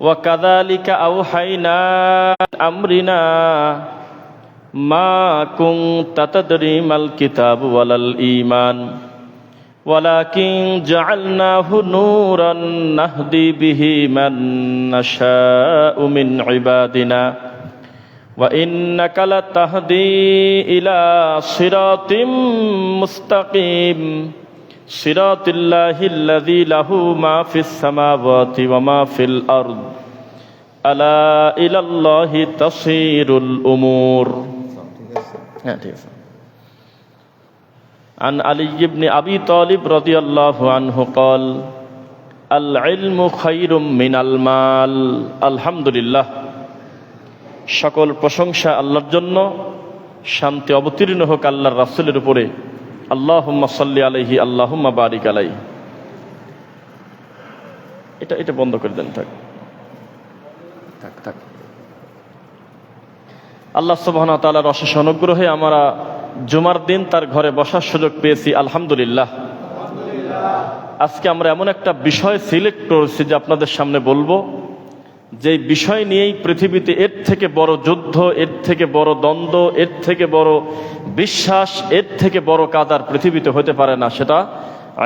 وكذلك أوحينا أمرنا ما كنت تدري ما الكتاب ولا الإيمان ولكن جعلناه نورا نهدي به من نشاء من عبادنا وإنك لتهدي إلى صراط مستقيم صراط الله الذي له ما في السماوات وما في الأرض ألا إلى الله تصير الأمور. عن علي بن أبي طالب رضي الله عنه قال العلم خير من المال. আলহামদুলিল্লাহ, সকল প্রশংসা আল্লাহর জন্য, শান্তি অবতীর্ণ হোক আল্লাহর রাসূলের উপরে। আল্লাহুম্মা সাল্লি আলাইহি আল্লাহুম্মা বারিক আলাইহি। এটা বন্ধ করে দেন। থাক। আল্লাহ সুবহানাহু ওয়া তাআলার অশেষ অনুগ্রহে আমরা জুমার দিন তার ঘরে বসার সুযোগ পেয়েছি, আলহামদুলিল্লাহ। আজকে আমরা এমন একটা বিষয় সিলেক্ট করেছি যে আপনাদের সামনে বলবো, যে বিষয় নিয়েই পৃথিবীতে এর থেকে বড় যুদ্ধ, এর থেকে বড় দ্বন্দ্ব, এর থেকে বড় বিশ্বাস, এর থেকে বড় কাজ আর পৃথিবীতে হতে পারে না। সেটা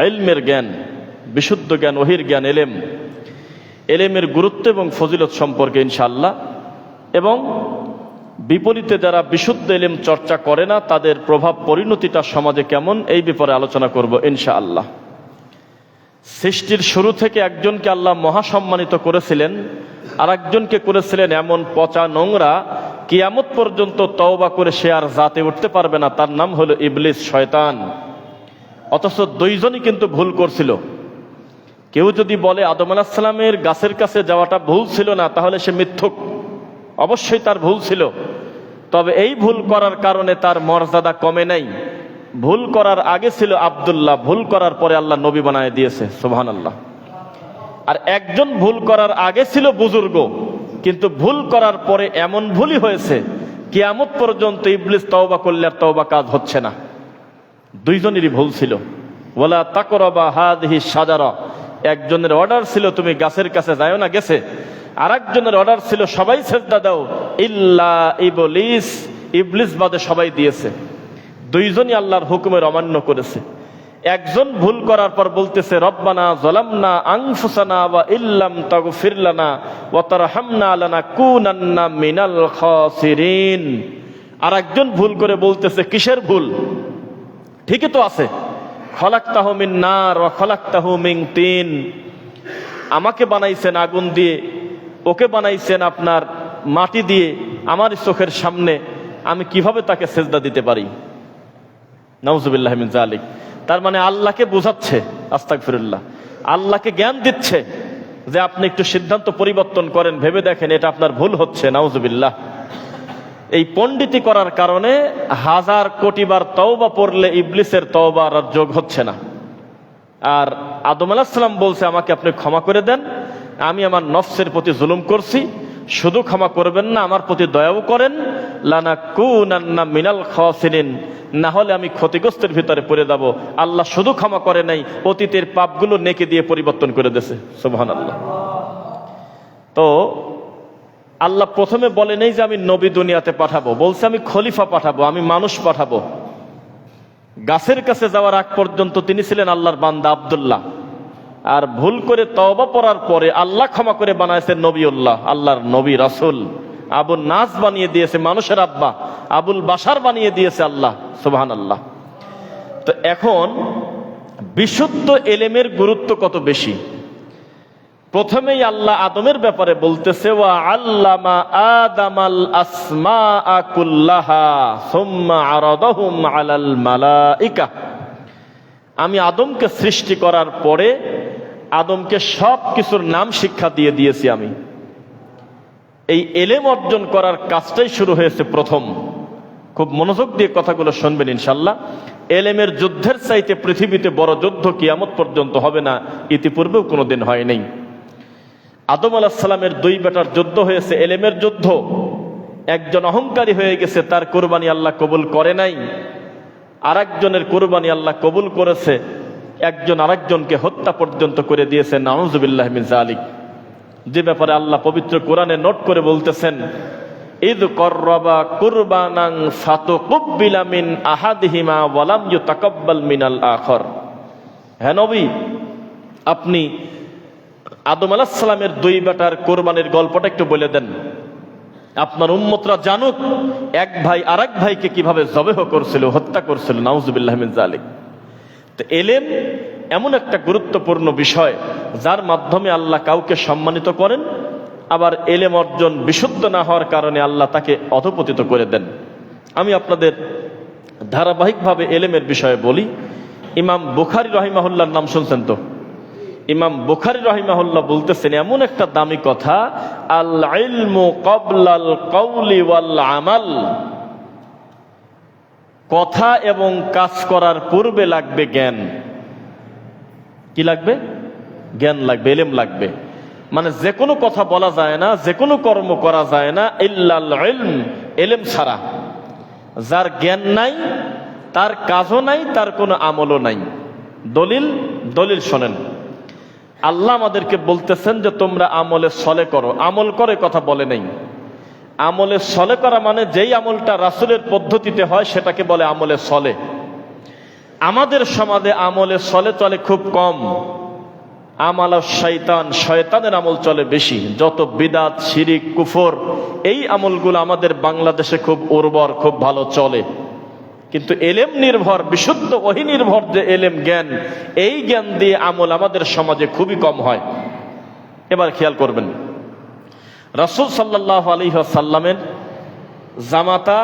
ইলমের জ্ঞান, বিশুদ্ধ জ্ঞান, ওহির জ্ঞান, এলেমের গুরুত্ব এবং ফজিলত সম্পর্কে ইনশাআল্লাহ, এবং বিপরীতে যারা বিশুদ্ধ এলেম চর্চা করে না তাদের প্রভাব পরিণতিটা সমাজে কেমন, এই ব্যাপারে আলোচনা করব ইনশাআল্লাহ। সৃষ্টির শুরু থেকে একজনকে আল্লাহ মহাসম্মানিত করেছিলেন, আর একজনকে করেছিলেন এমন পচা নোংরা, কিয়ামত পর্যন্ত তওবা করে সে আর জাতে উঠতে পারবে না। তার নাম হলো ইবলিস, শয়তান। অথচ দুইজনই কিন্তু ভুল করছিল। কেউ যদি বলে আদম আলাইহিস সালামের গাছের কাছে যাওয়াটা ভুল ছিল না, তাহলে সে মিথ্যুক। অবশ্যই তার ভুল ছিল, তবে এই ভুল করার কারণে তার মর্যাদা কমে নাই। ভুল করার আগে ছিল আব্দুল্লাহ, ভুল করার পরে আল্লাহ নবী বানায় দিয়েছে, সুবহানাল্লাহ। আর একজন ভুল করার আগে ছিল বুজুর্গ, কিন্তু ভুল করার পরে এমন ভুলই হয়েছে কিয়ামত পর্যন্ত ইবলিস তওবা করলে আর তওবা কাজ হচ্ছে না। দুইজনেরই ভুল ছিল। ওয়ালা তাকরাবা হাযিহি শাজারা, একজনের অর্ডার ছিল তুমি গাছের কাছে যাও না, গেছে। আর একজনের অর্ডার ছিল সবাই সিজদা দাও ইল্লা ইবলিস, ইবলিস বাদে সবাই দিয়েছে। দুইজনই আল্লাহর হুকুমের অমান্য করেছে। একজন ভুল করার পর বলতেছে রব্বানা যালামনা আনফুসানা ওয়া ইল্লাম তাগফির লানা ওয়া তারহামনা লানাকুনান্না মিনাল খাসিরিন। আর একজন ভুল করে বলতেছে, কিসের ভুল? ঠিকই তো আছে, খলাকতাহু মিন নার ওয়া খলাকতাহু মিন তিন। আমাকে বানাইছেন আগুন দিয়ে, ওকে বানাইছেন আপনার মাটি দিয়ে, আমার চোখের সামনে, আমি কিভাবে তাকে সেজদা দিতে পারি? নাউজুবিল্লাহ মিন যালিক। তার মানে আল্লাহকে বোঝাচ্ছে, আস্তাগফিরুল্লাহ, আল্লাহকে জ্ঞান দিচ্ছে যে আপনি একটু সিদ্ধান্ত পরিবর্তন করেন, ভেবে দেখেন এটা আপনার ভুল হচ্ছে। নাউজুবিল্লাহ। এই পণ্ডিতি করার কারণে হাজার কোটি বার তওবা পড়লে ইবলিসের তওবা আর যোগ হচ্ছে না। আর আদম আলাইহিস সালাম বলছে আমাকে আপনি ক্ষমা করে দেন, আমি আমার নফসের প্রতি জুলুম করছি, শুধু ক্ষমা করবেন না, আমার প্রতি দয়াও করেন, লানাকুনান্না মিনাল খাসিরিন, না হলে আমি ক্ষতিগ্রস্তের ভিতরে পড়ে যাব। আল্লাহ শুধু ক্ষমা করে নাই, অতীতের পাপগুলো নেকি দিয়ে পরিবর্তন করে দিয়েছে, সুবহানাল্লাহ। তো আল্লাহ প্রথমে বলে নেই যে আমি নবী দুনিয়াতে পাঠাবো, বলছে আমি খলিফা পাঠাবো, আমি মানুষ পাঠাবো। গাছের কাছে যাওয়ার আগ পর্যন্ত তিনি ছিলেন আল্লাহর বান্দা আব্দুল্লাহ। আর ভুল করে তওবা পড়ার পরে আল্লাহ ক্ষমা করে বানাইছেন নবীউল্লাহ, আল্লাহর নবী রাসূল। আবুল নাস বানিয়ে দিয়েছে, মানুষের আব্বা। আবুল বাশার বানিয়ে দিয়েছে আল্লাহ, সুবহানাল্লাহ। তো এখন বিশুদ্ধ এলেমের গুরুত্ব কত বেশি। প্রথমেই আল্লাহ আদমের ব্যাপারে বলতেছে ওয়া আল্লামা আদামাল আসমাআ কুল্লাহা সুম্মা আরাদাহুম আলাল মালাইকা। আমি আদমকে সৃষ্টি করার পরে আদমকে সব কিছুর নাম শিক্ষা দিয়ে দিয়েছি। আমি এই এলেম অর্জন করার কাজটাই শুরু হয়েছে প্রথম। খুব মনোযোগ দিয়ে কথাগুলো শুনবেন ইনশাল্লাহ। এলেমের যুদ্ধের চাইতে পৃথিবীতে বড় যুদ্ধ কিয়ামত পর্যন্ত হবে না, ইতিপূর্বেও কোনোদিন হয় নাই। আদম আলাইহিস সালামের দুই বেটার যুদ্ধ হয়েছে, এলেমের যুদ্ধ। একজন অহংকারী হয়ে গেছে, তার কোরবানি আল্লাহ কবুল করে নাই। আর একজনের কোরবানি আল্লাহ কবুল করেছে। একজন আরেকজনকে হত্যা পর্যন্ত করে দিয়েছেন, নাউযুবিল্লাহি মিন যালিক। যে ব্যাপারে আল্লাহ পবিত্র কোরআনে নোট করে বলতেছেন, ইদ কররাবা কুরবানান ফাতুকুব্বিলা মিন আহাদিহিমা ওয়া লাম ইউতাকাব্বাল মিনাল আখর। হে নবী, আপনি আদম আলাইহিস সালামের দুই বেটার কোরবানির গল্পটা একটু বলে দেন, আপনার উম্মতরা জানুক এক ভাই আরেক ভাইকে কিভাবে জবেহ করছিল, হত্যা করছিল। নাউযুবিল্লাহি মিন যালিক। তো এলেম এমন একটা গুরুত্বপূর্ণ বিষয় যার মাধ্যমে আল্লাহ কাউকে সম্মানিত করেন, আবার এলেম অর্জন বিশুদ্ধ না হওয়ার কারণে আল্লাহ তাকে অধপতিত করে দেন। আমি আপনাদের ধারাবাহিকভাবে এলেমের বিষয়ে বলি। ইমাম বুখারী রাহিমাহুল্লাহর নাম শুনছেন তো? ইমাম বুখারী রাহিমাহুল্লাহ বলতেছেন এমন একটা দামি কথা, আল ইলমু ক্বাবলাল কওলি ওয়াল আমাল। কথা এবং কাজ করার পূর্বে লাগবে জ্ঞান। কি লাগবে? জ্ঞান লাগবে, এলেম লাগবে। মানে যে কোনো কথা বলা যায় না, যে কোনো কর্ম করা যায় না ইল্লাল ইলম, এলেম ছাড়া। যার জ্ঞান নাই তার কাজও নাই, তার কোনো আমলও নাই। দলিল শোনেন। আল্লাহ আমাদেরকে বলতেছেন যে তোমরা আমলে সলে করো। আমল করে কথা বলে নাই। আমলে সলে করা মানে যেই আমলটা রাসূলের পদ্ধতিতে হয় সেটাকে বলে আমলে সলে। আমাদের সমাজে আমলে সলে চলে খুব কম। আমাল শয়তানের আমল চলে বেশি। যত বিদাত, শিরিক, কুফর, এই আমলগুলো আমাদের বাংলাদেশে খুব উর্বর, খুব ভালো চলে। কিন্তু এলেম নির্ভর, বিশুদ্ধ ওহী নির্ভর যে এলেম, জ্ঞান, এই জ্ঞান দিয়ে আমল আমাদের সমাজে খুবই কম হয়। এবার খেয়াল করবেন, রাসূল সাল্লাল্লাহু আলাইহি ওয়াসাল্লামের জামাতা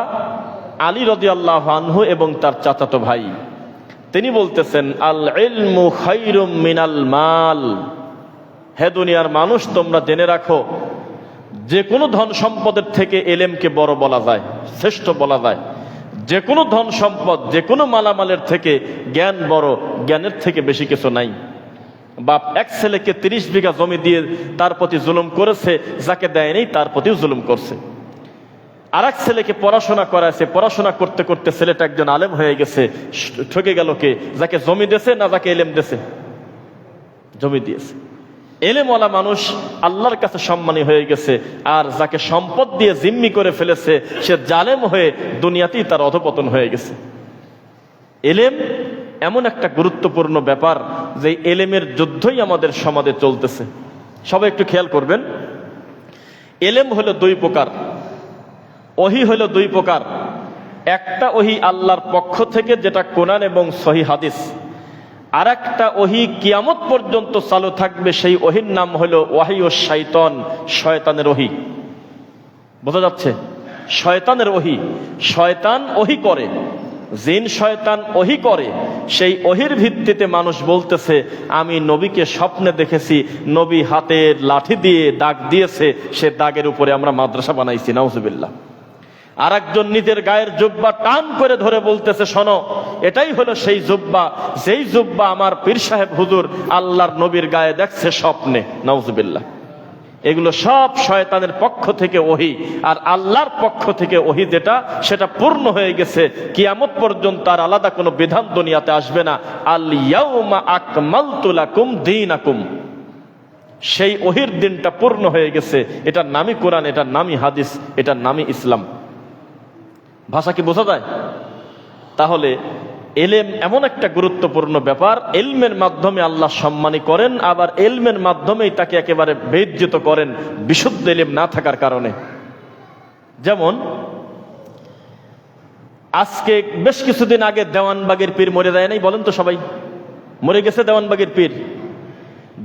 আলী রাদিয়াল্লাহু আনহু এবং তার চাচাতো ভাই, তিনি বলতেছেন আল ইলমু খায়রুম মিনাল মাল। হে দুনিয়ার মানুষ, তোমরা জেনে রাখো যে কোনো ধন সম্পদের থেকে এলেমকে বড় বলা যায়, শ্রেষ্ঠ বলা যায়। যে কোনো ধন সম্পদ, যে কোনো মালামালের থেকে জ্ঞান বড়, জ্ঞানের থেকে বেশি কিছু নাই। বাপ এক ছেলেকে 30 বিঘা জমি দিয়ে তার প্রতি জুলুম করেছে, যাকে দেয়নি তার প্রতিও জুলুম করছে। আর এক ছেলেকে পড়াশোনা করাইছে, পড়াশোনা করতে করতে ছেলেটা একজন আলেম হয়ে গেছে, ঠকে গেল কে? যাকে জমি দিয়েছে না যাকে এলেম দিয়েছে? জমি দিয়েছে। এলেমওয়ালা মানুষ আল্লাহর কাছে সম্মানী হয়ে গেছে, আর যাকে সম্পদ দিয়ে জিম্মি করে ফেলেছে সে জালেম হয়ে দুনিয়াতেই তার অধপতন হয়ে গেছে। এলেম এমন একটা গুরুত্বপূর্ণ ব্যাপার যে এলেমের যুদ্ধই আমাদের সমাজে চলতেছে। সবাই একটু খেয়াল করবেন, এলেম হলো দুই প্রকার, ওহী হলো দুই প্রকার। একটা ওহী আল্লাহর পক্ষ থেকে, যেটা কোরআন এবং সহিহ হাদিস। আর একটা ওহী কিয়ামত পর্যন্ত চালু থাকবে, সেই ওহীর নাম হলো ওয়াহিউশ শাইতান, শয়তানের ওহী। বোঝা যাচ্ছে? শয়তানের ওহী। শয়তান ওহী করে, জিন শয়তান ওহী করে। সেই ওহীর ভিত্তিতে মানুষ বলতেছে আমি নবীকে স্বপ্নে দেখেছি, নবী হাতের লাঠি দিয়ে দাগ দিয়েছে, সে দাগের উপরে আমরা মাদ্রাসা বানাইছি। নাউজুবিল্লাহ। আর একজন নিজের গায়ের জুব্বা টান করে ধরে বলতেছে শোনো, এটাই হলো সেই জুব্বা, যেই জুব্বা আমার পীর সাহেব হুজুর আল্লাহর নবীর গায়ে দেখছে স্বপ্নে। নাউজুবিল্লাহ। এগুলো সব শয়তানের পক্ষ থেকে ওহী। আর আল্লাহর পক্ষ থেকে ওহী যেটা, সেটা পূর্ণ হয়ে গেছে। কিয়ামত পর্যন্ত আর আলাদা কোনো বিধান দুনিয়াতে আসবে না। আল ইয়াউমা আকমালতু লাকুম দীনাকুম, সেই ওহীর দিনটা পূর্ণ হয়ে গেছে। এটার নামই কোরআন, এটার নামই হাদিস, এটার নামই ইসলাম। ভাষা কি বোঝা যায়? তাহলে এলেম এমন একটা গুরুত্বপূর্ণ ব্যাপার, এলমের মাধ্যমে আল্লাহ সম্মানী করেন, আবার এলমের মাধ্যমেই তাকে একেবারে বেইজ্জত করেন বিশুদ্ধ এলেম না থাকার কারণে। যেমন আজকে বেশ কিছুদিন আগে দেওয়ানবাগের পীর মরে যায় নাই? বলেন তো সবাই, মরে গেছে দেওয়ানবাগের পীর।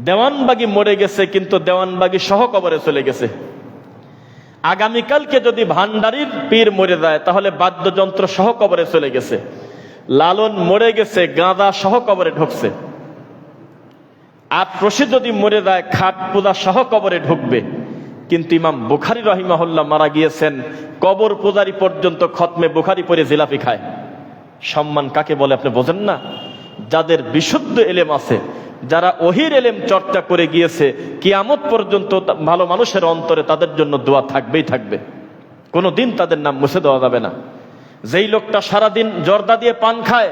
দেওয়ানবাগী মরে গেছে, কিন্তু দেওয়ানবাগী সহ কবরে চলে গেছে। আগামীকালকে যদি ভান্ডারীর পীর মরে যায় তাহলে বাদ্যযন্ত্র সহ কবরে চলে গেছে। লালন মরে গেছে, গাঁদা সহ কবরে ঢুকছে। আর প্রসিদ্ধ যদি মরে যায় খাট পূজা সহ কবরে ঢুকবে। কিন্তু ইমাম বুখারী রাহিমাহুল্লাহ মারা গিয়েছেন, কবর পূজারি পর্যন্ত খতমে বুখারী পড়ে জিলাপি খায়। সম্মান কাকে বলে আপনি বোঝেন না? যাদের বিশুদ্ধ এলেম আছে, যারা ওহীর এলেম চর্চা করে গিয়েছে, কিয়ামত পর্যন্ত ভালো মানুষের অন্তরে তাদের জন্য দোয়া থাকবেই থাকবে। কোনোদিন তাদের নাম মুছে দেওয়া যাবে না। যেই লোকটা সারাদিন জর্দা দিয়ে পান খায়,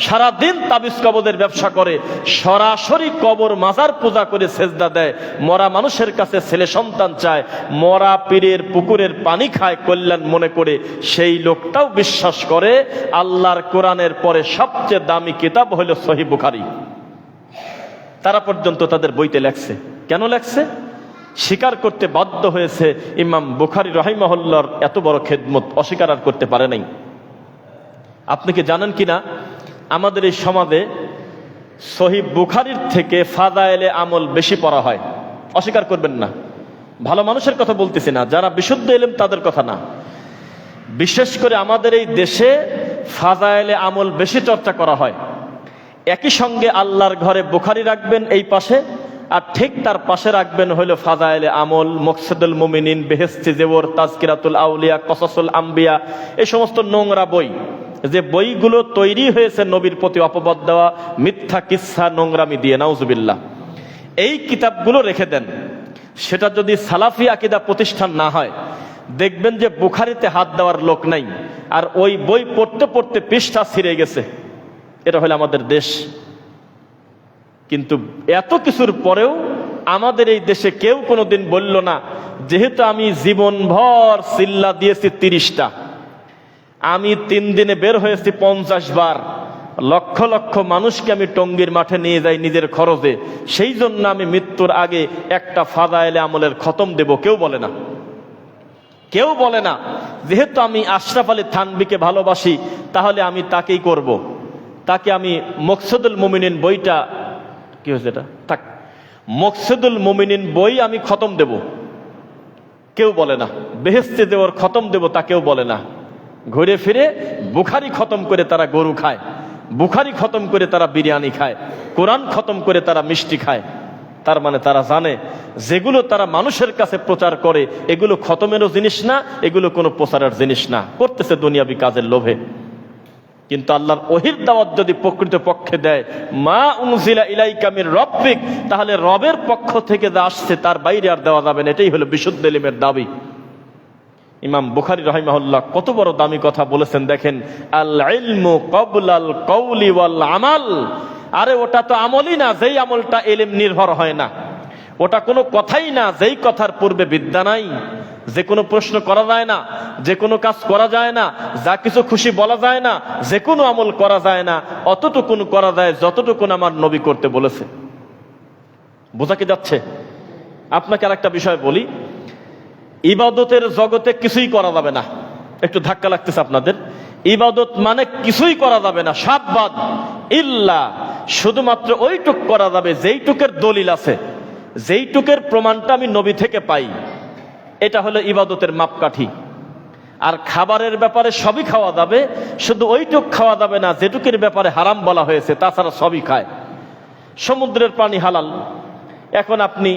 সারাদিন তাবিজ কবরের ব্যবসা করে, সরাসরি কবর মাজার পূজা করে সেজদা দেয়, মরা মানুষের কাছে ছেলে সন্তান চায়, মরা পীরের পুকুরের পানি খায় কল্যাণ মনে করে, সেই লোকটাও বিশ্বাস করে আল্লাহর কোরআনের পরে সবচেয়ে দামি কিতাব হলো সহিহ বুখারী। তারা পর্যন্ত তাদের বইতে লেখছে। কেন লেখছে? স্বীকার করতে বাধ্য হয়েছে ইমাম বুখারী রাহিমাহুল্লাহর এত বড় খেদমত অস্বীকার আর করতে পারে নাই। আপনি কি জানেন কিনা আমাদের এই সমাজে সহিহ বুখারীর থেকে ফাদায়েলে আমল বেশি পড়া হয়? অস্বীকার করবেন না, ভালো মানুষের কথা বলতেছি না, যারা বিশুদ্ধ ইলম তাদের কথা না। বিশেষ করে আমাদের এই দেশে ফাদায়েলে আমল বেশি চর্চা করা হয়। একই সঙ্গে আল্লাহর ঘরে বুখারী রাখবেন এই পাশে, আর ঠিক তার পাশে রাখবেন হইল ফাদায়েলে আমল, মকসুদুল মুমিনিন, বেহেশতি জেবর, তাজকিরাতুল আউলিয়া, কসাসুল আম্বিয়া, এই সমস্ত নোংরা বই, যে বইগুলো তৈরি হয়েছে নবীর প্রতি অপবাদ দেওয়া, মিথ্যা কিচ্ছা নোংরামি দিয়ে, নাউজুবিল্লাহ। এই কিতাবগুলো রেখে দেন। সেটা যদি সালাফি আকীদা প্রতিষ্ঠান না হয়, দেখবেন যে বুখারীতে হাত দেওয়ার লোক নাই, আর ওই বই পড়তে পড়তে পৃষ্ঠা ছিঁড়ে গেছে। এটা হলো আমাদের দেশ। কিন্তু এত কিছুর পরেও আমাদের এই দেশে কেউ কোনোদিন বলল না, যেহেতু আমি জীবনভর সিল্লা দিয়েছি 30টা, আমি 3 দিনে বের হয়েছি 50 বার, লক্ষ লক্ষ মানুষকে আমি টঙ্গীর মাঠে নিয়ে যাই নিজের খরচে, সেই জন্য আমি মৃত্যুর আগে একটা ফাদায়েলে আমলের খতম দেব। কেউ বলে না, কেউ বলে না যেহেতু আমি আশরাফ আলী থানভীকে ভালোবাসি তাহলে আমি তাকেই করব, তাকে আমি মকসুদুল মুমিনিন বইটা, কি হয়েছে এটা, থাক, মকসুদুল মুমিনিন বই আমি খতম দেব, কেউ বলে না। বেহেশতে দেওয়ার খতম দেব, তা কেউ বলে না। ঘুরে ফিরে বুখারী খতম করে তারা গরু খায়, বুখারী খতম করে তারা বিরিয়ানি খায়, কোরআন খতম করে তারা মিষ্টি খায়। তার মানে তারা জানে যেগুলো তারা মানুষের কাছে প্রচার করে এগুলো খতমেরও জিনিস না, এগুলো কোনো প্রচারের জিনিস না, করতেছে দুনিয়াবি কাজের লোভে। কিন্তু আল্লাহর ওহির দাওয়াত যদি প্রকৃত পক্ষে দেয়, মা উনজিলা ইলাইকা মির রব্বিক, তাহলে রবের পক্ষ থেকে যা আসছে তার বাইরে আর দেওয়া যাবে না। এটাই হলো বিশুদ্ধ ইলমের দাবি। ইমাম বুখারী রাহিমাহুল্লাহ কত বড় দামি কথা বলেছেন দেখেন, আল ইলমু ক্বাবলাল কওলি ওয়াল আমাল। আরে ওটা তো আমলই না যেই আমলটা ইলম নির্ভর হয় না, ওটা কোনো কথাই না যেই কথার পূর্বে বিদ্যা নাই, যে কোনো প্রশ্ন করা যায় না, যে কোনো কাজ করা যায় না, যা কিছু খুশি বলা যায় না, যে কোনো আমল করা যায় না, অতটুকুন করা যায় যতটুকুন আমার নবী করতে বলেছে। বোঝা কি যাচ্ছে? আপনাকে আর একটা বিষয় বলি, ইবাদতের জগতে কিছুই করা যাবে না। একটু ধাক্কা লাগতেছে আপনাদের। ইবাদত মানে কিছুই করা যাবে না, সব বাদ, ইল্লা শুধুমাত্র ওইটুক করা যাবে যেইটুকের দলিল আছে, যেইটুকের প্রমাণটা আমি নবী থেকে পাই, এটা হলো ইবাদতের মাপকাঠি। আর খাবারের ব্যাপারে সবই খাওয়া যাবে, শুধু ওইটুক খাওয়া যাবে না যেটুকের ব্যাপারে হারাম বলা হয়েছে, তাছাড়া সবই খায়। সমুদ্রের পানি হালাল, এখন আপনি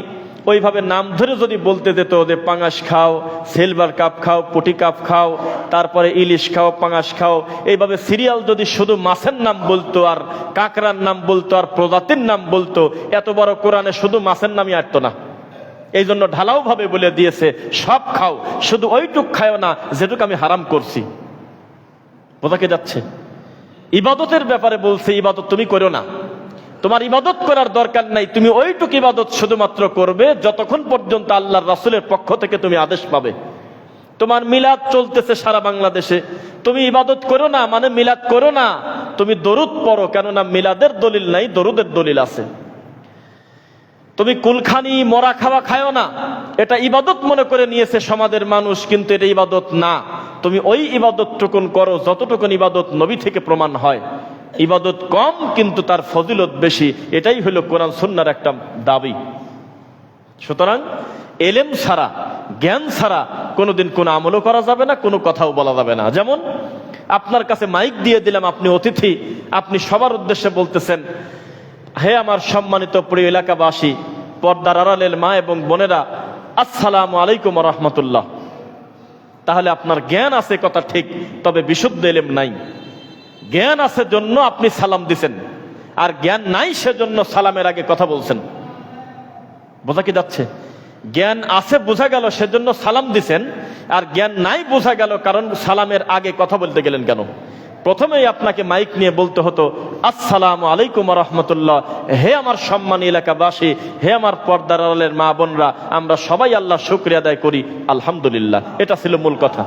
ওইভাবে নাম ধরে যদি বলতে যেত যে পাঙাশ খাও, সিলভার কাপ খাও, পুটি কাপ খাও, তারপরে ইলিশ খাও, পাঙাশ খাও, এইভাবে সিরিয়াল যদি শুধু মাছের নাম বলতো আর কাঁকড়ার নাম বলতো আর প্রজাতির নাম বলতো, এত বড় কোরআনে শুধু মাছের নামই আসতো না। এই জন্য ঢালাও ভাবে বলে দিয়েছে সব খাও, শুধু ওইটুক খাও না যেটুক আমি হারাম করছি। বোঝা কি যাচ্ছে? ইবাদতের ব্যাপারে বলছে ইবাদত তুমি করো না, তোমার ইবাদত করার দরকার নাই, তুমি ওইটুক ইবাদত শুধুমাত্র করবে যতক্ষণ পর্যন্ত আল্লাহর রাসূলের পক্ষ থেকে তুমি আদেশ পাবে। তোমার মিলাদ চলতেছে সারা বাংলাদেশে, তুমি ইবাদত করো না মানে মিলাদ করো না, তুমি দরুদ পড়ো, কেননা মিলাদের দলিল নাই, দরুদের দলিল আছে। তুমি কুলখানি মরা খাওয়া খায়ও না, এটা ইবাদত মনে করে নিয়েছে সমাজের মানুষ, কিন্তু এটা ইবাদত না। তুমি ওই ইবাদতটুকুন করো যতটুকুন ইবাদত নবী থেকে প্রমাণ হয়। ইবাদত কম কিন্তু তার ফজিলত বেশি, এটাই হলো কোরআন সুন্নাহর একটা দাবি। সুতরাং এলেম ছাড়া, জ্ঞান ছাড়া কোনোদিন কোনো আমলও করা যাবে না, কোনো কথাও বলা যাবে না। যেমন আপনার কাছে মাইক দিয়ে দিলাম, আপনি অতিথি, আপনি সবার উদ্দেশ্যে বলতেছেন, হে আমার সম্মানিত প্রিয় এলাকাবাসী, পর্দার আড়ালের মা এবং বোনেরা, আসসালামু আলাইকুম ওয়া রাহমাতুল্লাহ। তাহলে আপনার জ্ঞান আছে কথা ঠিক, তবে বিশুদ্ধ ইলম নাই। জ্ঞান আছে জন্য আপনি সালাম দিছেন, আর জ্ঞান নাই সেজন্য সালামের আগে কথা বলছেন। বোঝা কি যাচ্ছে? জ্ঞান আছে বোঝা গেল সেজন্য সালাম দিছেন, আর জ্ঞান নাই বোঝা গেল, কারণ সালামের আগে কথা বলতে গেলেন কেন? প্রথমেই আপনাকে মাইক নিয়ে বলতে হতো আসসালামু আলাইকুম ওয়া রাহমাতুল্লাহ। হে আমার সম্মানী এলাকাবাসী, হে আমার পর্দার আড়ালের মা বোনরা, আমরা সবাই আল্লাহর শুকরিয়া আদায় করি আলহামদুলিল্লাহ। এটা ছিল মূল কথা।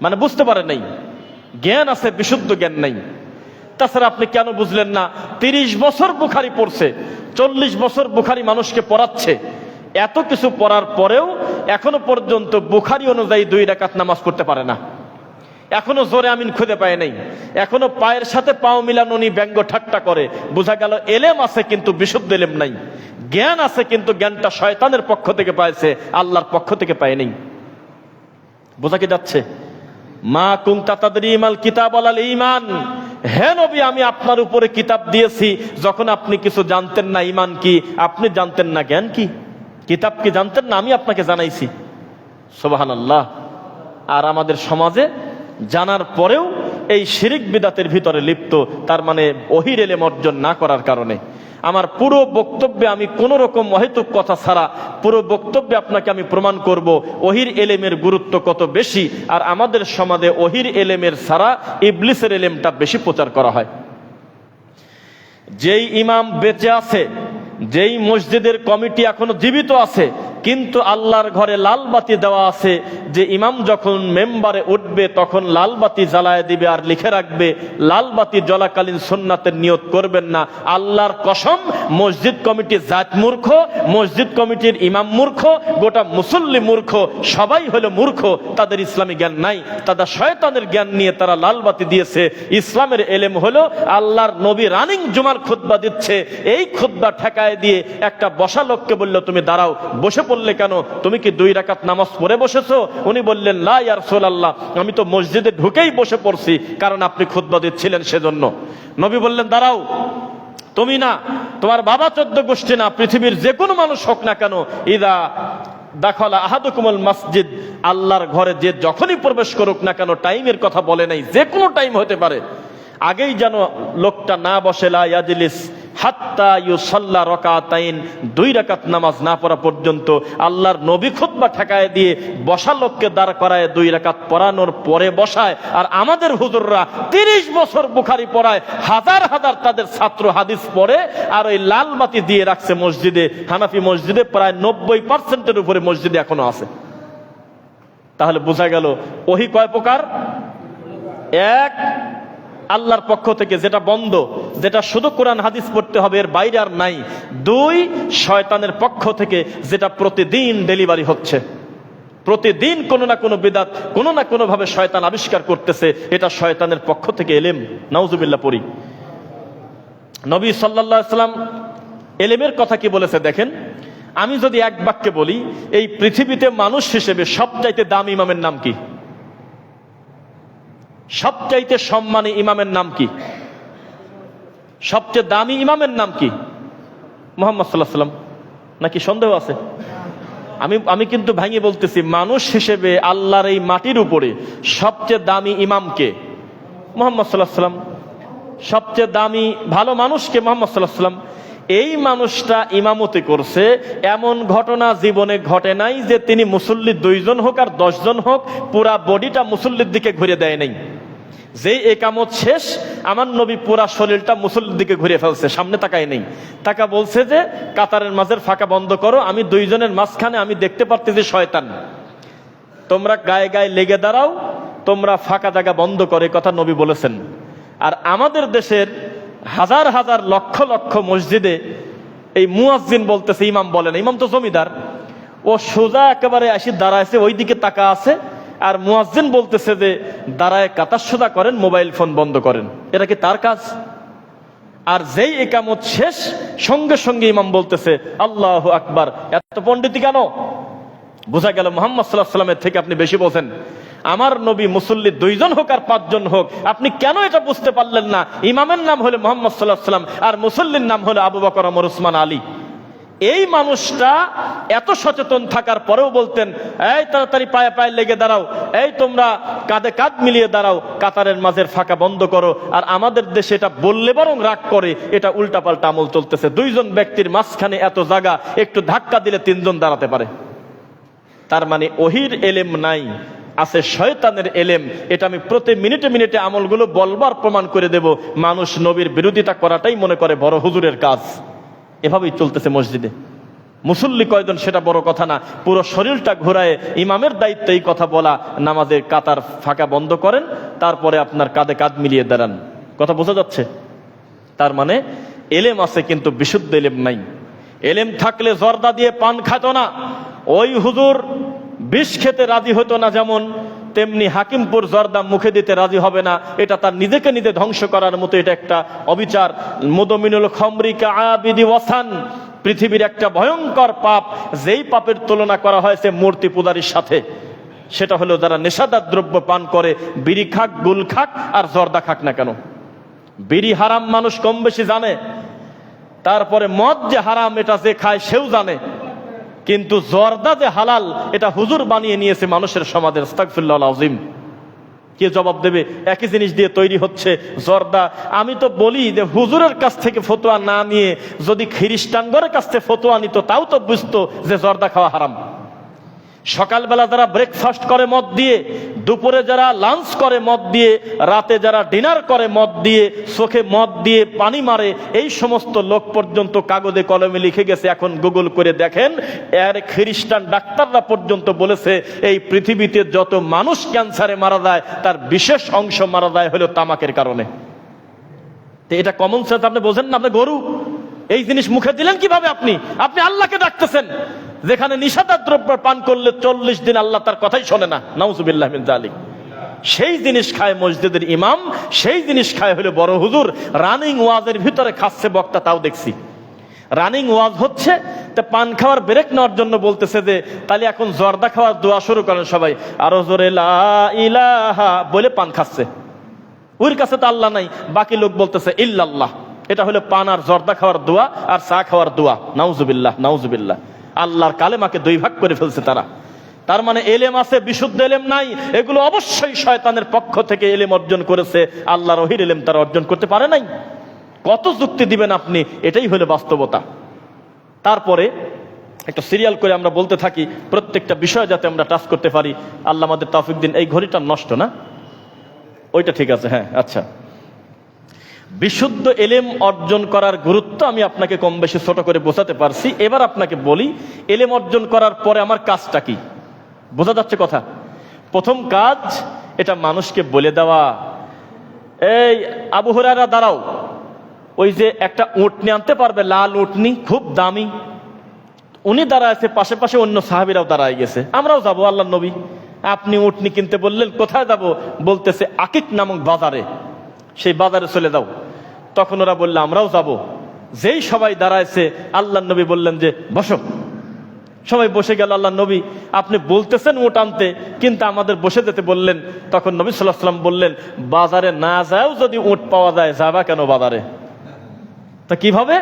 মানে বুঝতে পারে নাই, জ্ঞান আছে, বিশুদ্ধ জ্ঞান নাই। তাছাড়া আপনি কেন বুঝলেন না? 30 বছর বুখারী পড়ছে, 40 বছর বুখারী মানুষকে পড়াচ্ছে, এত কিছু পড়ার পরেও এখনো পর্যন্ত বুখারী অনুযায়ী 2 রাকাত নামাজ পড়তে পারে না। এখনো জোরে আমিন খুঁজে পায় নাই, এখনো পায়ের সাথে পাও মিলানো উনি ব্যঙ্গ ঠাট্টা করে। বোঝা গেল এলেম আছে কিন্তু বিশুদ্ধ এলেম নাই। জ্ঞান আছে কিন্তু জ্ঞানটা শয়তানের পক্ষ থেকে পাইছে, আল্লাহর পক্ষ থেকে পায় নাই। বোঝা কি যাচ্ছে? মা কুনতা তাদরি মাল কিতাব ওয়াল ঈমান। হে নবী, আমি আপনার উপরে কিতাব দিয়েছি যখন আপনি কিছু জানতেন না। ঈমান কি আপনি জানতেন না? জ্ঞান কি, কিতাব কি জানতেন না? আমি আপনাকে জানাইছি। সুবহানাল্লাহ। আর আমাদের সমাজে জানার পরেও এই শিরিক বিদাতের ভিতরে লিপ্ত, তার মানে ওহির এলেম অর্জন না করার কারণে। আমার পুরো বক্তব্যে আমি কোন রকম অহেতুক কথা ছাড়া পুরো বক্তব্যে আপনাকে আমি প্রমাণ করব ওহির এলেমের গুরুত্ব কত বেশি। আর আমাদের সমাজে ওহির এলেমের ছাড়া ইবলিসের এলেমটা বেশি প্রচার করা হয়। যেই ইমাম বেঁচে আছে, যেই মসজিদের কমিটি এখনো জীবিত আছে, কিন্তু আল্লাহর ঘরে লাল বাতি দেওয়া আছে যে ইমাম যখন মেম্বারে উঠবে তখন লাল বাতি জ্বালায় দিবে আর লিখে রাখবে লাল বাতি জ্বলাকালীন সুন্নাতের নিয়ত করবেন না। আল্লাহর কসম, মসজিদ কমিটি জাত মূর্খ, মসজিদ কমিটির ইমাম মূর্খ, গোটা মুসল্লি মূর্খ, সবাই হলো মূর্খ। তাদের ইসলামী জ্ঞান নাই, তারা শয়তানের জ্ঞান নিয়ে তারা লাল বাতি দিয়েছে। ইসলামের এলেম হলো আল্লাহর নবী রানিং জুমার খুতবা দিচ্ছে, এই খুতবা ঠেকায় দিয়ে একটা বসা লোককে বলল তুমি দাঁড়াও, বসে পড়লে কেন? তুমি কি 2 রাকাত নামাজ পড়ে বসেছো? উনি বললেন লা ইয়া রাসূলুল্লাহ, আমি তো মসজিদে ঢুকেই বসে পড়ছি, কারণ আপনি খুতবা দিচ্ছিলেন সেজন্য। নবী বললেন দাঁড়াও, তুমি না, তোমার বাবা 14 গোষ্ঠী না, পৃথিবীর যে কোনো মানুষ হোক না কেন, ইদা দাখালা আহাদুকুমুল মসজিদ, আল্লাহর ঘরে যে যখনই প্রবেশ করুক না কেন, টাইমের কথা বলে নাই, যে কোনো টাইম হতে পারে, আগেই যেন লোকটা না বসে, লা ইয়াজলিস হাত্তা ইউসাল্লা রাকাতাইন, 2 রাকাত নামাজ না পড়া পর্যন্ত। আল্লাহর নবী খুতবা ঠেকায় দিয়ে বসা লোককে দাঁড় করায় 2 রাকাত পড়ানোর পরে বসায়। আর আমাদের হুজুররা 30 বছর বুখারী পড়ায়, হাজার হাজার তাদের ছাত্র হাদিস পড়ে, আর ওই লাল বাতি দিয়ে রাখছে মসজিদে। হানাফি মসজিদে প্রায় 90% উপরে মসজিদে এখনো আছে। তাহলে বোঝা গেল ওহী কয় প্রকার? এক, আল্লাহর পক্ষ থেকে যেটা বন্ধ, যেটা শুধু কোরআন হাদিস পড়তে হবে, এর বাইরে আর নাই। 2, শয়তানের পক্ষ থেকে যেটা প্রতিদিন ডেলিভারি হচ্ছে, প্রতিদিন কোনো না কোনো বিদআত, কোনো না কোনো ভাবে শয়তান আবিষ্কার করতেছে, এটা শয়তানের পক্ষ থেকে এলেম। নাউজুবিল্লাহ পড়ি। নবী সাল্লাল্লাহু আলাইহি সাল্লাম এলেমের কথা কি বলেছে দেখেন। আমি যদি এক বাক্যে বলি, এই পৃথিবীতে মানুষ হিসেবে সবচাইতে দামি ইমামের নাম কি? সবচাইতে সম্মানী ইমামের নাম কি? সবচেয়ে দামি ইমামের নাম কি? মুহাম্মদ সাল্লাল্লাহু আলাইহি ওয়াসাল্লাম। নাকি সন্দেহ আছে? আমি কিন্তু ভাঙিয়ে বলতেছি, মানুষ হিসেবে আল্লাহর এই মাটির উপরে সবচেয়ে দামি ইমামকে? মুহাম্মদ সাল্লাল্লাহু আলাইহি ওয়াসাল্লাম। সবচেয়ে দামি ভালো মানুষকে? মুহাম্মদ সাল্লাল্লাহু আলাইহি ওয়াসাল্লাম। এই মানুষটা ইমামতি করছে, এমন ঘটনা জীবনে ঘটে নাই যে তিনি মুসল্লি 2 জন হোক আর 10 জন হোক, পুরা বডিটা মুসল্লির দিকে ঘুরে দেয় নাই। যেই একামত শেষ, আমার নবী পুরা শরীরটা মুসল্লির দিকে ঘুরে ফেলছে, সামনে তাকায় নেই। তাকা বলছে যে কাতারের মাঝের ফাঁকা বন্ধ করো, আমি 2 জনের মাঝখানে আমি দেখতে পারতেছি শয়তান, তোমরা গায়ে গায়ে লেগে দাঁড়াও, তোমরা ফাঁকা জায়গা বন্ধ করে, কথা নবী বলেছেন। আর আমাদের দেশের হাজার হাজার লক্ষ লক্ষ মসজিদে এই মুয়াজ্জিন বলতেছে, ইমাম বলে না, ইমাম তো জমিদার, ও সোজা একেবারে আসি দাঁড়াইছে, ওইদিকে তাকা আছে, আর মুয়াজ্জিন বলতেছে যে দাঁড়ায় কাতার সোজা করেন, মোবাইল ফোন বন্ধ করেন। এটা কি তার কাজ? আর যেই একামত শেষ, সঙ্গে সঙ্গে ইমাম বলতেছে আল্লাহু আকবার। এত পণ্ডিতি কেন? বোঝা গেল মুহাম্মদ সাল্লাল্লাহু আলাইহি ওয়াসাল্লামের থেকে আপনি বেশি বোঝেন। আমার নবী মুসল্লি 2 জন হোক আর 5 জন হোক, আপনি কেন এটা বুঝতে পারলেন না? ইমামের নাম হলো মুহাম্মদ সাল্লাল্লাহু আলাইহি ওয়াসাল্লাম, আর মুসল্লির নাম হলো আবু বকর, ওমর, উসমান, আলী। এই মানুষটা এত সচেতন থাকার পরেও বলতেন, এই তাড়াতাড়ি পায়ে পায়ে লেগে দাঁড়াও, এই তোমরা কাঁধে কাঁধ মিলিয়ে দাঁড়াও, কাতারের মাঝের ফাঁকা বন্ধ করো। আর আমাদের দেশে এটা বললে বরং রাগ করে, এটা উল্টাপাল্টা আমল চলতেছে। 2 জন ব্যক্তির মাঝখানে এত জায়গা, একটু ধাক্কা দিলে 3 জন দাঁড়াতে পারে। তার মানে ওহির এলেম নাই, আছে শয়তানের এলেম। এটা আমি প্রতি মিনিটে মিনিটে আমলগুলো বলবার প্রমাণ করে দেব। মানুষ নবীর বিরোধিতা করাটাই মনে করে বড় হুজুরের কাজ। এভাবেই চলতেছে মসজিদে। মুসল্লি কয়জন সেটা বড় কথা না, পুরো শরীরটা ঘোরায় ইমামের দায়িত্ব এই কথা বলা, নামাজের কাতার ফাঁকা বন্ধ করেন, তারপরে আপনার কাঁধে কাঁধ মিলিয়ে দাঁড়ান। কথা বোঝা যাচ্ছে? তার মানে এলেম আছে কিন্তু বিশুদ্ধ এলেম নাই। এলেম থাকলে জর্দা দিয়ে পান খাত না, ওই হুজুর বিষ খেতে রাজি হতো না যেমন, তেমনি হাকিমপুর জর্দা মুখে দিতে রাজি হবে না। এটা তার নিজেকে নিজে ধ্বংস করার মতো, এটা একটা অবিচার। মুদমিনুল খামরি কা আবিদি ওয়াসান, পৃথিবীর একটা ভয়ঙ্কর পাপ, যেই পাপের তুলনা করা হয়েছে মূর্তি পূজারীর সাথে। সেটা হলো যারা নেশাদার দ্রব্য পান করে, বিড়ি খাক, গুল খাক আর জর্দা খাক না কেন। বিড়ি হারাম মানুষ কম বেশি জানে, তারপরে মদ যে হারাম এটা যে খায় সেও জানে, কিন্তু জর্দা যে হালাল এটা হুজুর বানিয়ে নিয়েছে মানুষের সমাজের। আস্তাগফিরুল্লাহ আযীম। কে জবাব দেবে? একই জিনিস দিয়ে তৈরি হচ্ছে জর্দা। আমি তো বলি যে হুজুরের কাছ থেকে ফতোয়া না নিয়ে যদি খ্রিস্টানদের কাছ থেকে ফতোয়া নিত, তাও তো বুঝতো যে জর্দা খাওয়া হারাম। সকালবেলা যারা ব্রেকফাস্ট করে মদ দিয়ে, দুপুরে যারা লাঞ্চ করে মদ দিয়ে, রাতে যারা ডিনার করে মদ দিয়ে, চোখে মদ দিয়ে পানি মারে, এই সমস্ত লোক পর্যন্ত কাগজে কলমে লিখে গেছে। এখন গুগল করে দেখেন, এর খ্রিস্টান ডাক্তাররা পর্যন্ত বলেছে এই পৃথিবীতে যত মানুষ ক্যান্সারে মারা যায় তার বিশেষ অংশ মারা যায় হলো তামাকের কারণে। তো এটা কমন সেন্স, আপনি বোঝেন না? আপনি গরু, এই জিনিস মুখে দিলেন কিভাবে? আপনি আল্লাহকে ডাকতেছেন, যেখানে নিষেধাজ্ঞা দ্রব্য পান করলে 40 দিন আল্লাহ তার কথাই শোনে না। নাউজুবিল্লাহ মিন যালিক। সেই জিনিস খায় মসজিদের ইমাম, সেই জিনিস খায় হলো বড় হুজুর। রানিং ওয়াজের ভিতরে খাচ্ছে বক্তা, তাও দেখছি। রানিং ওয়াজ হচ্ছে, তা পান খাওয়ার ব্রেক নেওয়ার জন্য বলতেছে যে তাহলে এখন জর্দা খাওয়ার দোয়া শুরু করেন সবাই, আরো জোরে লা ইলাহা বলে পান খাচ্ছে। ওর কাছে তো আল্লাহ নাই, বাকি লোক বলতেছে ইল্লাল্লাহ। এটা হলো পান আর জর্দা খাওয়ার দোয়া আর চা খাওয়ার দোয়া। নাউজুবিল্লাহ, নাউজুবিল্লাহ। আল্লাহর কালেমাকে দুই ভাগ করে ফেলছে তারা। তার মানে এলেম আছে, বিশুদ্ধ এলেম নাই। এগুলো অবশ্যই শয়তানের পক্ষ থেকে এলেম অর্জন করেছে, আল্লাহর ওহির এলেম তারা অর্জন করতে পারে নাই। কত যুক্তি দিবেন আপনি? এটাই হলো বাস্তবতা। তারপরে একটা সিরিয়াল করে আমরা বলতে থাকি, প্রত্যেকটা বিষয় যাতে আমরা টাচ করতে পারি। আল্লাহ আমাদের তৌফিক দিন। এই ঘড়িটা নষ্ট না? ওইটা ঠিক আছে, হ্যাঁ, আচ্ছা। বিশুদ্ধ এলেম অর্জন করার গুরুত্ব আমি আপনাকে কম বেশি ছোট করে বোঝাতে পারছি। এবার আপনাকে বলি, এলেম অর্জন করার পরে আমার কাজটা কি? বোঝা যাচ্ছে কথা? প্রথম কাজ, এটা মানুষকে বলে দেওয়া। এই আবু হুরায়রা দাঁড়াও, ওই যে একটা উটনি আনতে পারবে, লাল উটনি, খুব দামি। উনি দাঁড়ায়, পাশে পাশে অন্য সাহাবীরাও দাঁড়ায় গেছে। আমরাও যাবো আল্লাহর নবী। আপনি উটনি কিনতে বললেন, কোথায় যাব? বলতেছে আকিক নামক বাজারে, সেই বাজারে চলে যাও। তখন ওরা বললো আমরাও যাব। যেই সবাই দাঁড়াইছে, আল্লাহর নবী বললেন যে বসো। সবাই বসে গেল। আল্লাহর নবী, আপনি বলতেছেন উট আনতে, কিন্তু আমাদের বসে যেতে বললেন। তখন নবী সাল্লাল্লাহু আলাইহি ওয়াসাল্লাম বললেন, বাজারে না যাও যদি উট পাওয়া যায়, যাবা কেন বাজারে? তা কিভাবে?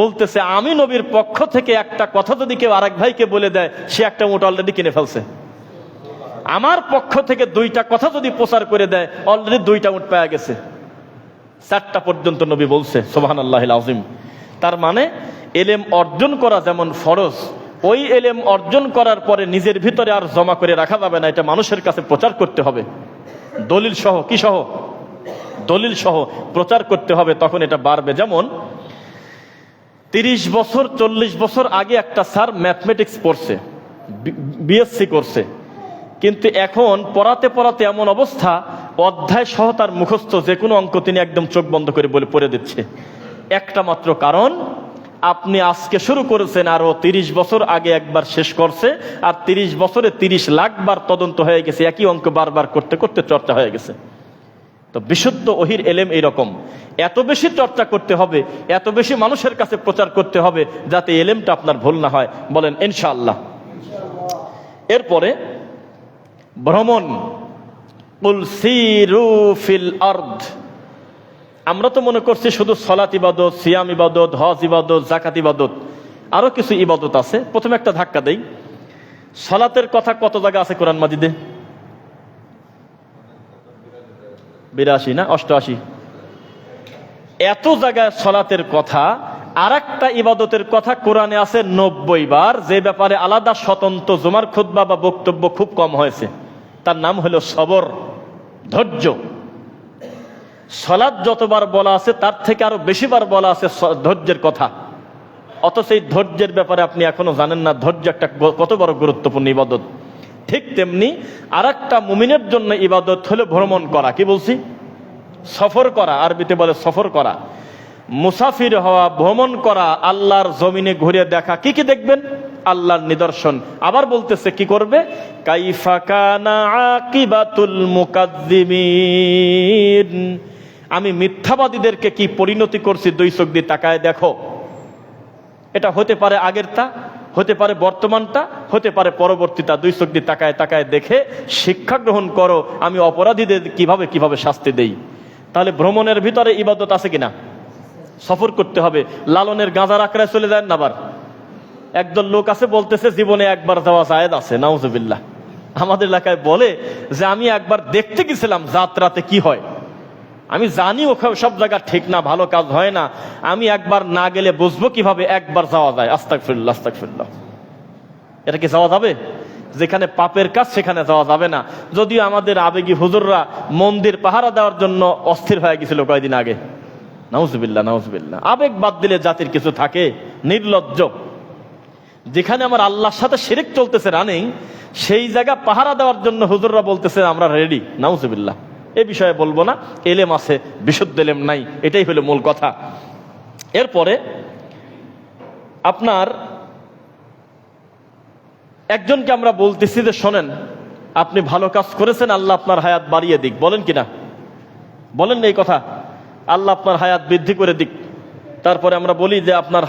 বলতেছে আমি নবীর পক্ষ থেকে একটা কথা যদি কেউ আরেক ভাইকে বলে দেয়, সে একটা উট অলরেডি কিনে ফেলছে। আমার পক্ষ থেকে 2টা কথা যদি প্রচার করে দেয়, অলরেডি 2টা উট পাওয়া গেছে। 4টা পর্যন্ত নবী বলছে, সুবহানাল্লাহিল আযীম। তার মানে এলেম অর্জন করা যেমন ফরজ, ওই এলেম অর্জন করার পরে নিজের ভিতরে আর জমা করে রাখা যাবে না, এটা মানুষের কাছে প্রচার করতে হবে। দলিল সহ, কি সহ? দলিল সহ প্রচার করতে হবে, তখন এটা বাড়বে। যেমন 30 বছর 40 বছর আগে একটা স্যার ম্যাথমেটিক্স পড়ছে, বিএসসি করছে, কিন্তু এখন পড়াতে পড়াতে এমন অবস্থা, অধ্যায় সহ তার মুখস্থ যে কোনো অঙ্ক তিনি একদম চোখ বন্ধ করে বলে পড়ে দিচ্ছে। একটা মাত্র কারণ, আপনি আজকে শুরু করেছেন, আরো 30 বছর আগে একবার শেষ করছে, আর 30 বছরে 30 লাখ বার তদন্ত হয়ে গেছে, একই অঙ্ক বারবার করতে করতে চর্চা হয়ে গেছে। তো বিশুদ্ধ ওহির এলেম এইরকম, এত বেশি চর্চা করতে হবে, এত বেশি মানুষের কাছে প্রচার করতে হবে, যাতে এলেমটা আপনার ভুল না হয়। বলেন ইনশাআল্লাহ। এরপরে ভ্রমণ, কুল সিরু ফিল আরদ। আমরা তো মনে করছি শুধু সালাত ইবাদত, সিয়াম ইবাদত, হজ ইবাদত, যাকাত ইবাদত, আরো কিছু ইবাদত আছে। প্রথমে একটা ধাক্কা দেই, সালাতের কথা কত জায়গা আছে কোরআন মাজিদে? 82 না 88? এত জায়গায় সালাতের কথা, আর একটা ইবাদতের কথা কোরআনে আছে 90 বার, যে ব্যাপারে আলাদা স্বতন্ত্র জুমার খুতবা বা বক্তব্য খুব কম হয়েছে। তার নাম হলো সবর, ধৈর্য। সালাত যতবার বলা আছে তার থেকে আরো বেশিবার বলা আছে ধৈর্যের কথা। অথচ এই ধৈর্যের ব্যাপারে আপনি এখনো জানেন না ধৈর্য একটা কত বড় গুরুত্বপূর্ণ ইবাদত। ঠিক তেমনি আর একটা মুমিনের জন্য ইবাদত হলো ভ্রমণ করা। কি বলছি? সফর করা, আরবিতে বলে সফর করা। মুসাফির হওয়া, ভ্রমণ করা, আল্লাহর জমিনে ঘুরে দেখা। কি কি দেখবেন? আল্লাহর নিদর্শন। আবার বলতেছে কি করবে? কাইফা কানা আকিবাতুল মুকাজ্জিমিন, আমি মিথ্যাবাদীদেরকে কি পরিণতি করছি, দুই চোখ দিয়ে তাকায় দেখো। এটা হতে পারে আগেরটা, হতে পারে বর্তমানটা, হতে পারে পরবর্তীটা। দুই চোখ দিয়ে তাকায় তাকায় দেখে শিক্ষা গ্রহণ করো আমি অপরাধীদের কিভাবে কিভাবে শাস্তি দেই। তাহলে ভ্রমণের ভিতরে ইবাদত আছে কিনা? সফর করতে হবে। লালনের গাঁজার আঁকড়ায় চলে যায় না। আবার একদল লোক আছে বলতেছে জীবনে একবার যাওয়া জায়েজ আছে, নাউজুবিল্লাহ। আমাদের এলাকায় বলে যে আমি একবার দেখতে গেছিলাম যাত্রাতে কি হয়। আমি জানি ওখানে সব জায়গা ঠিক না, ভালো কাজ হয় না। আমি একবার না গেলে বুঝবো কিভাবে একবার যাওয়া যায়? আস্তাগফিরুল্লাহ, আস্তাগফিরুল্লাহ। এটা কি যাওয়া যাবে? যেখানে পাপের কাজ সেখানে যাওয়া যাবে না। যদিও আমাদের আবেগী হুজুররা মন্দির পাহারা দেওয়ার জন্য অস্থির হয়ে গেছিল কয়েকদিন আগে। নাউজুবিল্লাহ, নাউজুবিল্লাহ। আবেগ বাদ দিলে জাতির কিছু থাকে, নির্লজ্জ। যেখানে আমার আল্লাহর সাথে শিরক চলতেছে রানিং, সেই জায়গা পাহারা দেওয়ার জন্য হুজুররা বলতেছে আমরা রেডি। নাউজুবিল্লাহ। এ বিষয়ে বলবো না, এলেম আছে, বিশুদ্ধ এলেম নাই, এটাই হলো মূল কথা। এরপরে আপনার একজনকে আমরা বলতেছি যে শোনেন, আপনি ভালো কাজ করেছেন, আল্লাহ আপনার হায়াত বাড়িয়ে দিক। বলেন কিনা? বলেন এই কথা, আল্লাহ আপনার হায়াত বৃদ্ধি করে দিক। তারপরে আমরা বলি যে আপনার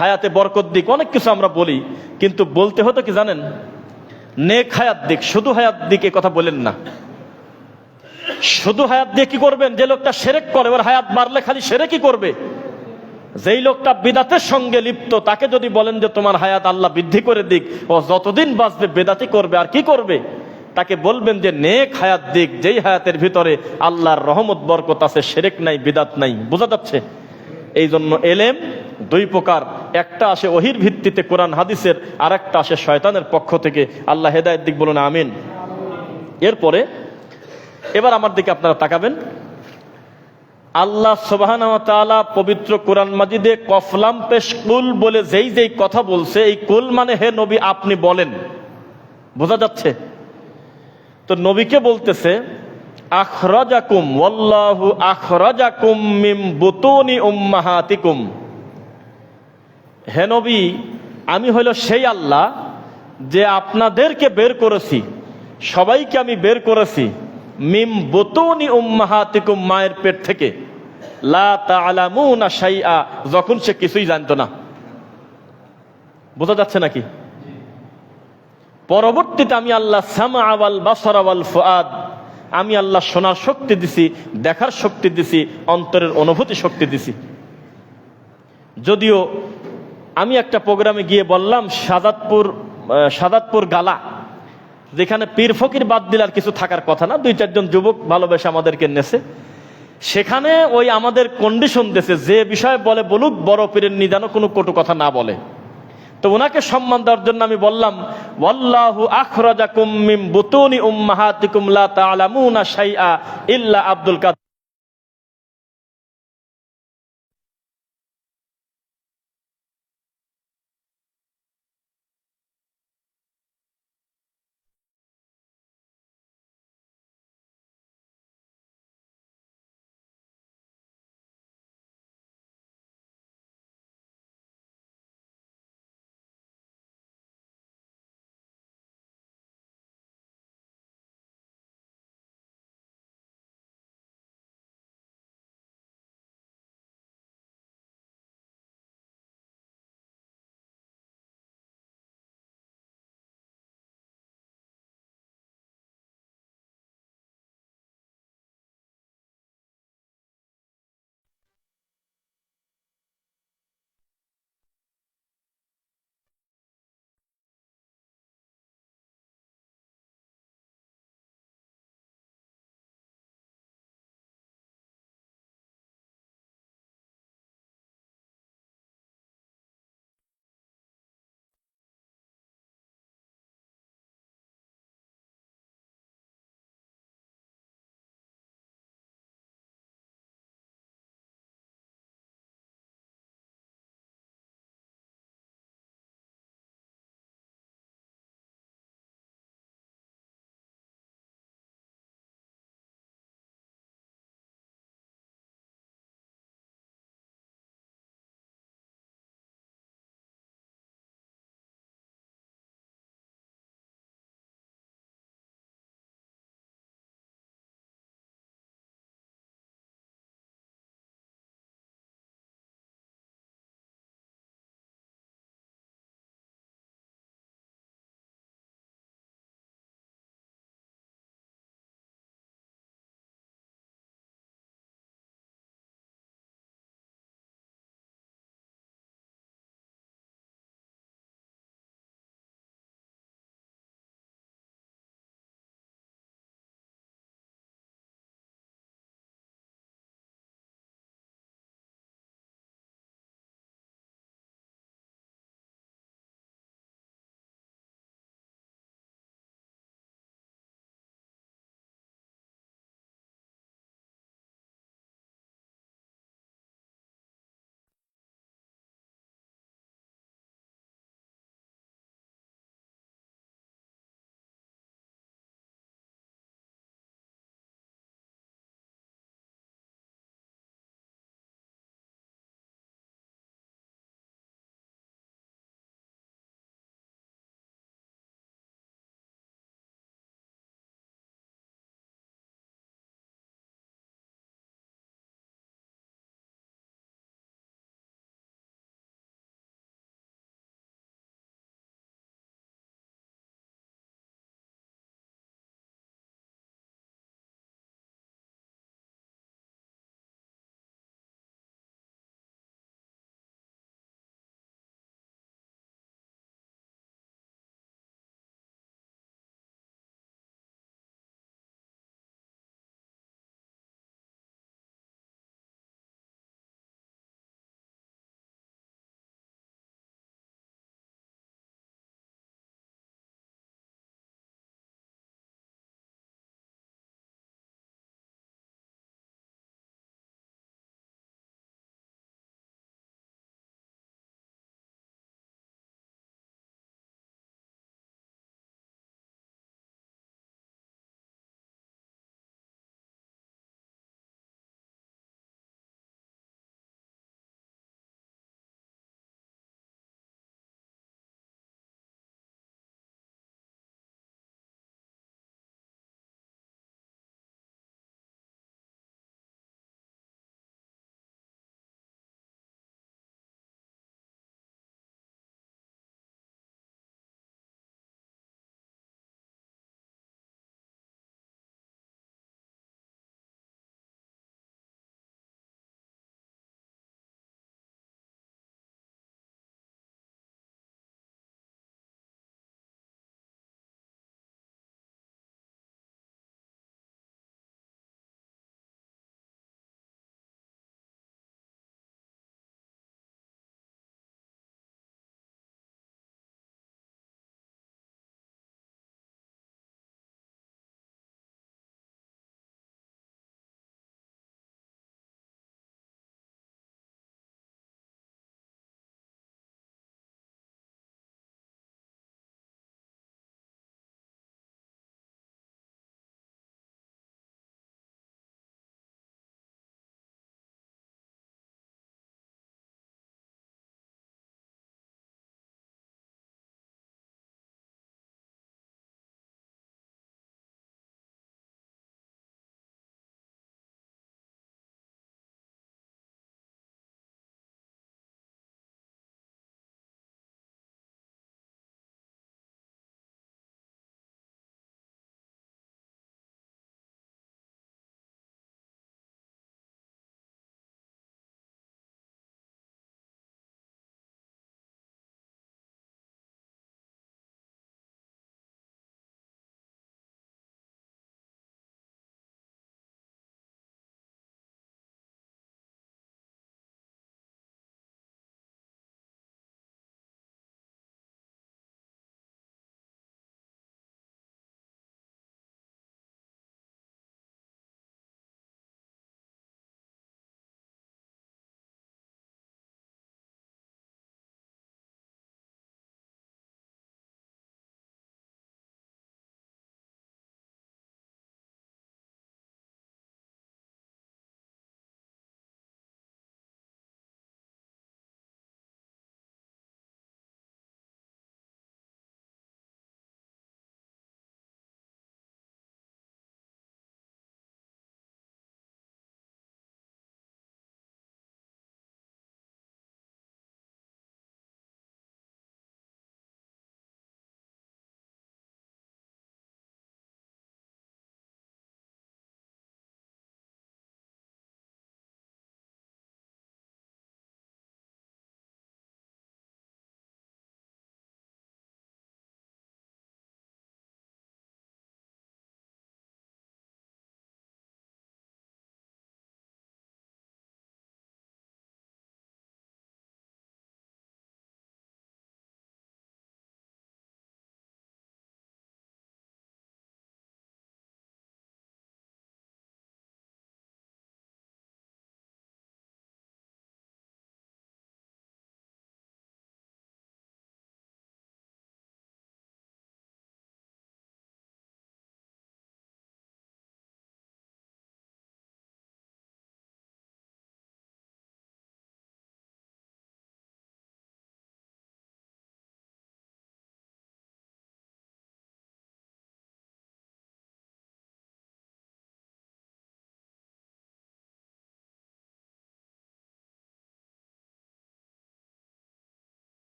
হায়াতে বরকত দিক, অনেক কিছু আমরা বলি। কিন্তু বলতে হতো কি জানেন? নেক হায়াত দিক, শুধু হায়াত দিক এ কথা বলেন না। শুধু হায়াত দিয়ে কি করবেন? যে লোকটা শিরক করে ওর হায়াত বাড়লে খালি শিরকই করবে। যেই লোকটা বিদাতের সঙ্গে লিপ্ত তাকে যদি বলেন যে তোমার হায়াত আল্লাহ বৃদ্ধি করে দিক, ও যতদিন বাঁচবে বেদাতি করবে। আর কি করবে? তাকে বলবেন যে নেক হায়াত দিক, যেই হায়াতের ভিতরে আল্লাহর রহমত বরকত আছে, শিরক নাই, বিদাত নাই। বোঝা যাচ্ছে? এই জন্য এলেম দুই প্রকার, একটা আসে ওহির ভিত্তিতে কোরআন হাদিসের, আর একটা আসে শয়তানের পক্ষ থেকে। আল্লাহ হেদায়েত দিক, বলুন আমিন। এরপরে এবার আমার দিকে আপনারা তাকাবেন। আল্লাহ সুবহানাহু ওয়া তাআলা পবিত্র কোরআন মাজিদে কফলাম পেশ কুল বলে যেই কথা বলছে, এই কুল মানে হে নবী আপনি বলেন। বোঝা যাচ্ছে? তো নবীকে বলতেছে আখরাজাকুম ওয়াল্লাহু আখরাজাকুম মিন বুতুনি উম্মাহাতিকুম। হে নবী, আমি হলো সেই আল্লাহ যে আপনাদেরকে বের করেছি, সবাইকে আমি বের করেছি মিম বুতুনি উম্মাহাতিকুম, মায়ের পেট থেকে। লা তা'লামুনা শাইআ, যখন সে কিছুই জানতো না। বোঝা যাচ্ছে নাকি? পরবর্তীতে আমি আল্লাহ সামআ ওয়াল বাসারা ওয়াল ফুআদ, আমি আল্লাহ শোনার শক্তি দিছি, দেখার শক্তি দিছি, অন্তরের অনুভূতি শক্তি দিছি। যদিও আমি একটা প্রোগ্রামে গিয়ে বললাম সাদাতপুর গালা, যেখানে পীর ফকির বাদ দিলে আর কিছু থাকার কথা না, 2-4 জন যুবক ভালোবেসে আমাদেরকে নেছে। সেখানে ওই আমাদের কন্ডিশন দিয়েছে যে বিষয়ে বলে বলুক, বড় পীরের নিদানো কোনো কটু কথা না বলে। তো ওনাকে সম্মান দেওয়ার জন্য আমি বললাম ওয়াল্লাহু আখরাজাকুম মিন বুতুনি উম্মাহাতিকুম লা তা'লামুনা শাইআ ইল্লা আব্দুল কাদের।